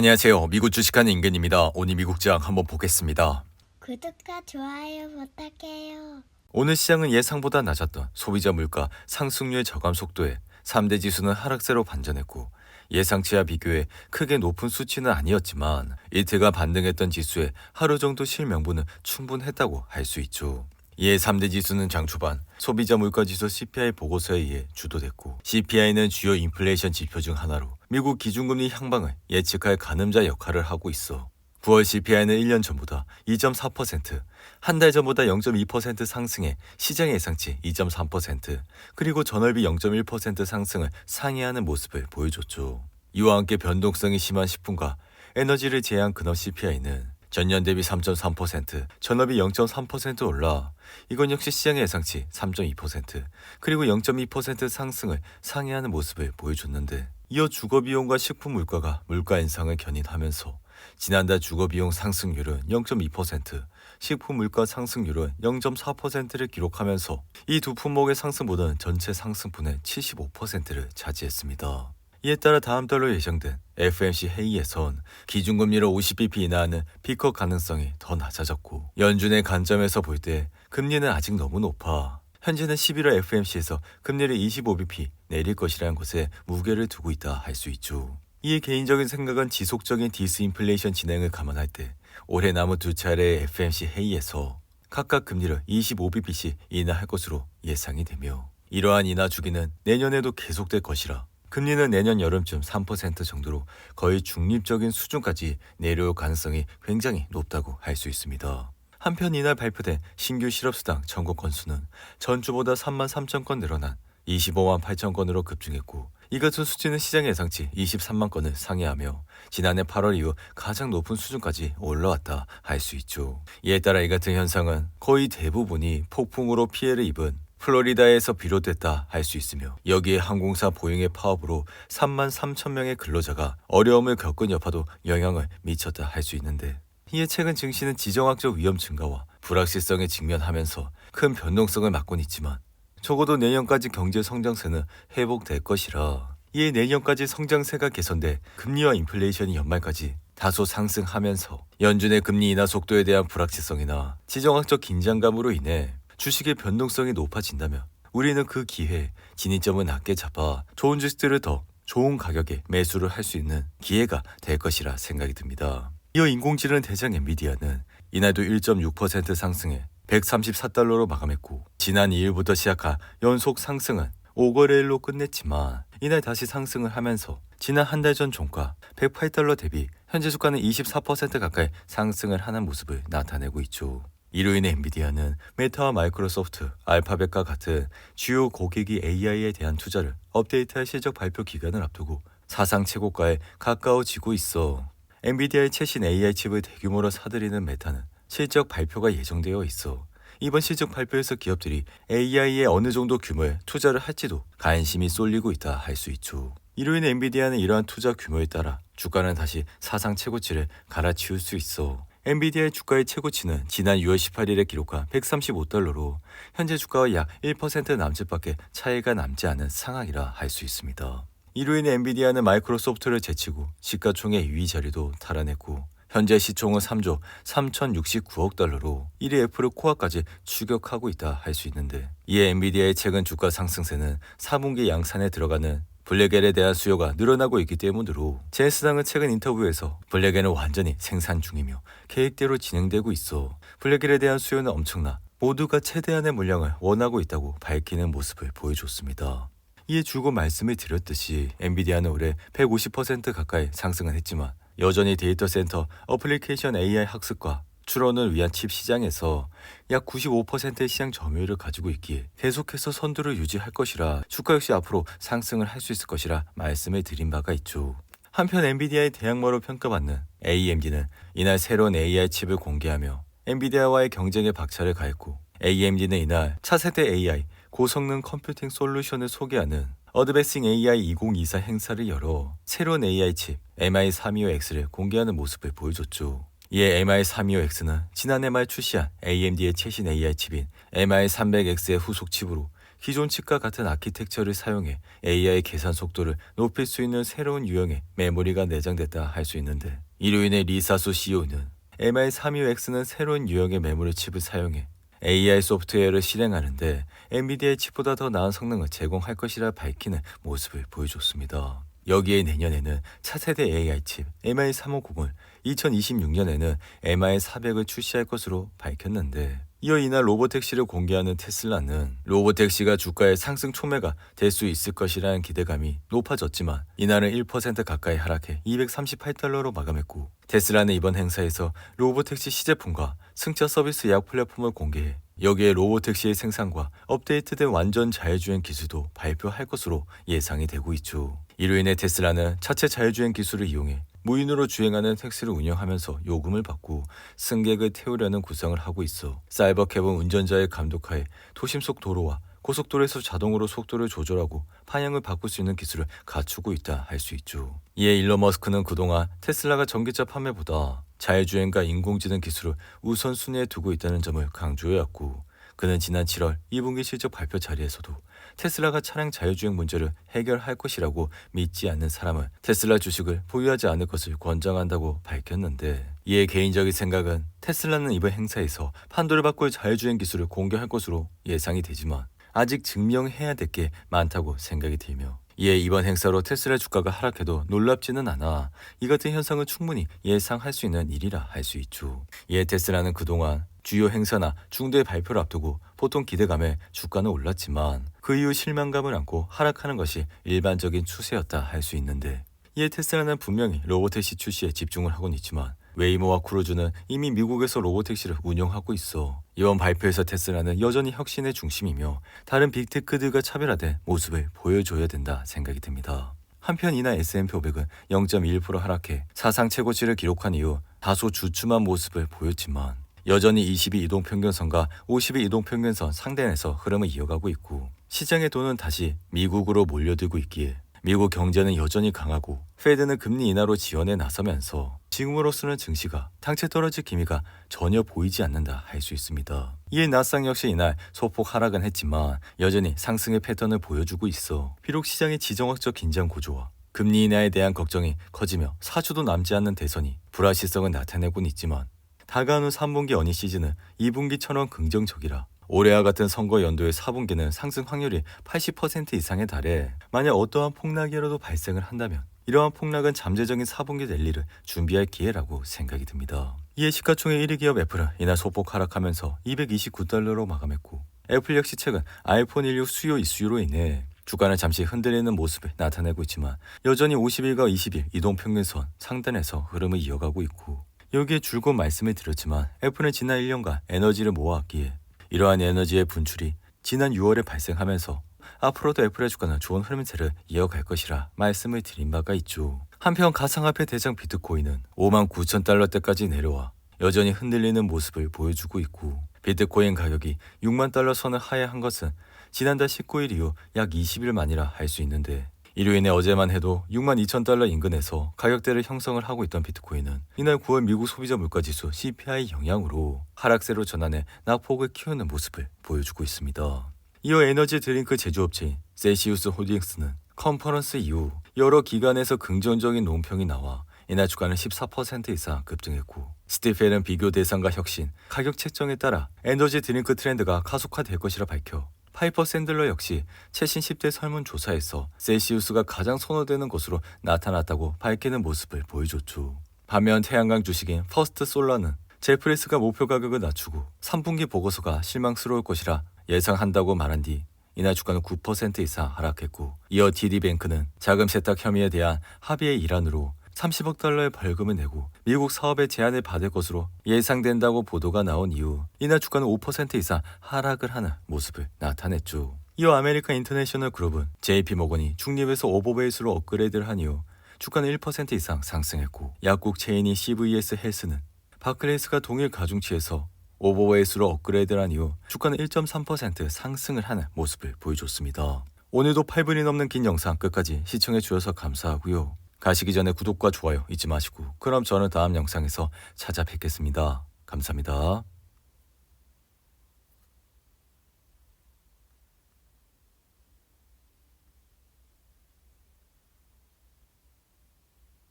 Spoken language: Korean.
안녕하세요. 미국 주식하는 임근입니다. 오늘 미국장 한번 보겠습니다. 구독과 좋아요 부탁해요. 오늘 시장은 예상보다 낮았던 소비자 물가 상승률 저감 속도에 3대 지수는 하락세로 반전했고 예상치와 비교해 크게 높은 수치는 아니었지만 이틀간 반등했던 지수에 하루 정도 실명분은 충분했다고 할 수 있죠. 이에 3대 지수는 장 초반 소비자 물가지수 CPI 보고서에 의해 주도됐고 CPI는 주요 인플레이션 지표 중 하나로 미국 기준금리 향방을 예측할 가늠자 역할을 하고 있어 9월 CPI는 1년 전보다 2.4%, 한 달 전보다 0.2% 상승해 시장 예상치 2.3%, 그리고 전월비 0.1% 상승을 상회하는 모습을 보여줬죠. 이와 함께 변동성이 심한 식품과 에너지를 제외한 근업 CPI는 전년 대비 3.3%, 전업이 0.3% 올라 이건 역시 시장의 예상치 3.2%, 그리고 0.2% 상승을 상회하는 모습을 보여줬는데 이어 주거비용과 식품 물가가 물가 인상을 견인하면서 지난달 주거비용 상승률은 0.2%, 식품 물가 상승률은 0.4%를 기록하면서 이 두 품목의 상승보다는 전체 상승분의 75%를 차지했습니다. 이에 따라 다음 달로 예정된 FOMC 회의에선 기준금리를 50bp 인하하는 피컷 가능성이 더 낮아졌고 연준의 관점에서 볼 때 금리는 아직 너무 높아 현재는 11월 FOMC에서 금리를 25bp 내릴 것이라는 것에 무게를 두고 있다 할 수 있죠. 이에 개인적인 생각은 지속적인 디스인플레이션 진행을 감안할 때 올해 남은 두 차례의 FOMC 회의에서 각각 금리를 25bp씩 인하할 것으로 예상이 되며 이러한 인하 주기는 내년에도 계속될 것이라 금리는 내년 여름쯤 3% 정도로 거의 중립적인 수준까지 내려올 가능성이 굉장히 높다고 할 수 있습니다. 한편 이날 발표된 신규 실업수당 청구 건수는 전주보다 3만 3천 건 늘어난 25만 8천 건으로 급증했고 이 같은 수치는 시장 예상치 23만 건을 상회하며 지난해 8월 이후 가장 높은 수준까지 올라왔다 할 수 있죠. 이에 따라 이 같은 현상은 거의 대부분이 폭풍으로 피해를 입은 플로리다에서 비롯됐다 할 수 있으며 여기에 항공사 보잉의 파업으로 3만 3천 명의 근로자가 어려움을 겪은 여파도 영향을 미쳤다 할 수 있는데 이에 최근 증시는 지정학적 위험 증가와 불확실성에 직면하면서 큰 변동성을 맞곤 있지만 적어도 내년까지 경제 성장세는 회복될 것이라 이에 내년까지 성장세가 개선돼 금리와 인플레이션이 연말까지 다소 상승하면서 연준의 금리 인하 속도에 대한 불확실성이나 지정학적 긴장감으로 인해 주식의 변동성이 높아진다면 우리는 그 기회에 진입점을 낮게 잡아 좋은 주식들을 더 좋은 가격에 매수를 할 수 있는 기회가 될 것이라 생각이 듭니다. 이어 인공지능 대장 엔비디아는 이날도 1.6% 상승해 134달러로 마감했고 지난 2일부터 시작한 연속 상승은 5거래일로 끝냈지만 이날 다시 상승을 하면서 지난 한 달 전 종가 108달러 대비 현재 주가는 24% 가까이 상승을 하는 모습을 나타내고 있죠. 이로 인해 엔비디아는 메타와 마이크로소프트, 알파벳과 같은 주요 고객이 AI에 대한 투자를 업데이트할 실적 발표 기간을 앞두고 사상 최고가에 가까워지고 있어. 엔비디아의 최신 AI 칩을 대규모로 사들이는 메타는 실적 발표가 예정되어 있어. 이번 실적 발표에서 기업들이 AI에 어느 정도 규모의 투자를 할지도 관심이 쏠리고 있다 할 수 있죠. 이로 인해 엔비디아는 이러한 투자 규모에 따라 주가는 다시 사상 최고치를 갈아치울 수 있어. 엔비디아의 주가의 최고치는 지난 6월 18일에 기록한 135달러로 현재 주가와 약 1% 남짓밖에 차이가 남지 않은 상황이라 할 수 있습니다. 이로 인해 엔비디아는 마이크로소프트를 제치고 시가총액 2위 자리도 달아냈고 현재 시총은 3조 3,069억 달러로 1위 애플을 코앞까지 추격하고 있다 할 수 있는데 이에 엔비디아의 최근 주가 상승세는 4분기 양산에 들어가는 블랙엘에 대한 수요가 늘어나고 있기 때문으로 제네스당은 최근 인터뷰에서 블랙엘은 완전히 생산 중이며 계획대로 진행되고 있어 블랙엘에 대한 수요는 엄청나 모두가 최대한의 물량을 원하고 있다고 밝히는 모습을 보여줬습니다. 이에 줄곧 말씀을 드렸듯이 엔비디아는 올해 150% 가까이 상승은 했지만 여전히 데이터 센터, 어플리케이션 AI 학습과 출원을 위한 칩 시장에서 약 95%의 시장 점유율을 가지고 있기에 계속해서 선두를 유지할 것이라 주가 역시 앞으로 상승을 할 수 있을 것이라 말씀을 드린 바가 있죠. 한편 엔비디아의 대항마로 평가받는 AMD는 이날 새로운 AI 칩을 공개하며 엔비디아와의 경쟁에 박차를 가했고 AMD는 이날 차세대 AI 고성능 컴퓨팅 솔루션을 소개하는 어드밴싱 AI 2024 행사를 열어 새로운 AI 칩 MI325X를 공개하는 모습을 보여줬죠. 이에 MI325X는 지난해 말 출시한 AMD의 최신 AI 칩인 MI300X의 후속 칩으로 기존 칩과 같은 아키텍처를 사용해 AI 계산 속도를 높일 수 있는 새로운 유형의 메모리가 내장됐다 할 수 있는데, 이로 인해 리사수 CEO는 MI325X는 새로운 유형의 메모리 칩을 사용해 AI 소프트웨어를 실행하는데 엔비디아의 칩보다 더 나은 성능을 제공할 것이라 밝히는 모습을 보여줬습니다. 여기에 내년에는 차세대 AI 칩 MI350을, 2026년에는 MI400을 출시할 것으로 밝혔는데, 이어 이날 로보택시를 공개하는 테슬라는 로보택시가 주가의 상승 촉매가 될 수 있을 것이라는 기대감이 높아졌지만 이날은 1% 가까이 하락해 $238로 마감했고, 테슬라는 이번 행사에서 로보택시 시제품과 승차 서비스 예약 플랫폼을 공개해 여기에 로보택시의 생산과 업데이트된 완전 자율주행 기술도 발표할 것으로 예상이 되고 있죠. 이로 인해 테슬라는 차체 자율주행 기술을 이용해 무인으로 주행하는 택시를 운영하면서 요금을 받고 승객을 태우려는 구상을 하고 있어 사이버캡은 운전자의 감독하에 도심 속 도로와 고속도로에서 자동으로 속도를 조절하고 방향을 바꿀 수 있는 기술을 갖추고 있다 할 수 있죠. 이에 일론 머스크는 그동안 테슬라가 전기차 판매보다 자율주행과 인공지능 기술을 우선순위에 두고 있다는 점을 강조해왔고, 그는 지난 7월 2분기 실적 발표 자리에서도 테슬라가 차량 자율주행 문제를 해결할 것이라고 믿지 않는 사람은 테슬라 주식을 보유하지 않을 것을 권장한다고 밝혔는데, 이에 개인적인 생각은 테슬라는 이번 행사에서 판도를 바꿀 자율주행 기술을 공개할 것으로 예상이 되지만 아직 증명해야 될 게 많다고 생각이 들며, 이에 이번 행사로 테슬라 주가가 하락해도 놀랍지는 않아 이 같은 현상은 충분히 예상할 수 있는 일이라 할 수 있죠. 이에 테슬라는 그동안 주요 행사나 중도의 발표를 앞두고 보통 기대감에 주가는 올랐지만 그 이후 실망감을 안고 하락하는 것이 일반적인 추세였다 할 수 있는데, 이에 테슬라는 분명히 로보택시 출시에 집중을 하고는 있지만 웨이모와 크루즈는 이미 미국에서 로보택시를 운영하고 있어 이번 발표에서 테슬라는 여전히 혁신의 중심이며 다른 빅테크들과 차별화된 모습을 보여줘야 된다 생각이 듭니다. 한편 이날 S&P 500은 0.1% 하락해 사상 최고치를 기록한 이후 다소 주춤한 모습을 보였지만 여전히 20일 이동평균선과 50일 이동평균선 상단에서 흐름을 이어가고 있고, 시장의 돈은 다시 미국으로 몰려들고 있기에 미국 경제는 여전히 강하고 페드는 금리 인하로 지원에 나서면서 지금으로서는 증시가 당체 떨어질 기미가 전혀 보이지 않는다 할 수 있습니다. 이에 나스닥 역시 이날 소폭 하락은 했지만 여전히 상승의 패턴을 보여주고 있어 비록 시장의 지정학적 긴장 고조와 금리 인하에 대한 걱정이 커지며 4주도 남지 않는 대선이 불확실성을 나타내고는 있지만 다가오는 3분기 어닝 시즌은 2분기처럼 긍정적이라 올해와 같은 선거 연도의 4분기는 상승 확률이 80% 이상에 달해 만약 어떠한 폭락이라도 발생을 한다면 이러한 폭락은 잠재적인 4분기 랠리를 준비할 기회라고 생각이 듭니다. 이에 시가총액 1위 기업 애플은 이날 소폭 하락하면서 $229로 마감했고, 애플 역시 최근 아이폰 16 수요 이슈로 인해 주가는 잠시 흔들리는 모습을 나타내고 있지만 여전히 50일과 20일 이동평균선 상단에서 흐름을 이어가고 있고, 여기에 줄곧 말씀을 드렸지만 애플은 지난 1년간 에너지를 모아왔기에 이러한 에너지의 분출이 지난 6월에 발생하면서 앞으로도 애플의 주가는 좋은 흐름세를 이어갈 것이라 말씀을 드린 바가 있죠. 한편 가상화폐 대장 비트코인은 59,000달러대까지 내려와 여전히 흔들리는 모습을 보여주고 있고, 비트코인 가격이 6만 달러 선을 하회한 것은 지난달 19일 이후 약 20일 만이라 할 수 있는데, 이로 인해 어제만 해도 62,000달러 인근에서 가격대를 형성을 하고 있던 비트코인은 이날 9월 미국 소비자 물가지수 CPI 영향으로 하락세로 전환해 낙폭을 키우는 모습을 보여주고 있습니다. 이어 에너지 드링크 제조업체인 셀시우스 홀딩스는 컨퍼런스 이후 여러 기관에서 긍정적인 논평이 나와 이날 주가는 14% 이상 급등했고, 스티펠은 비교 대상과 혁신, 가격 책정에 따라 에너지 드링크 트렌드가 가속화될 것이라 밝혀 파이퍼 샌들러 역시 최신 10대 설문조사에서 셀시우스가 가장 선호되는 것으로 나타났다고 밝히는 모습을 보여줬죠. 반면 태양광 주식인 퍼스트 솔라는 제프리스가 목표 가격을 낮추고 3분기 보고서가 실망스러울 것이라 예상한다고 말한 뒤 이날 주가는 9% 이상 하락했고, 이어 TD뱅크는 자금 세탁 혐의에 대한 합의의 일환으로 30억 달러의 벌금을 내고 미국 사업에 제한을 받을 것으로 예상된다고 보도가 나온 이후 이날 주가는 5% 이상 하락을 하는 모습을 나타냈죠. 이어 아메리칸 인터내셔널 그룹은 JP모건이 중립에서 오버베이스로 업그레이드를 한 이후 주가는 1% 이상 상승했고, 약국 체인인 CVS 헬스는 바클레이스가 동일 가중치에서 오버웨이스로 업그레이드를 한 이후 주가는 1.3% 상승을 하는 모습을 보여줬습니다. 오늘도 8분이 넘는 긴 영상 끝까지 시청해 주셔서 감사하고요. 가시기 전에 구독과 좋아요 잊지 마시고, 그럼 저는 다음 영상에서 찾아뵙겠습니다. 감사합니다.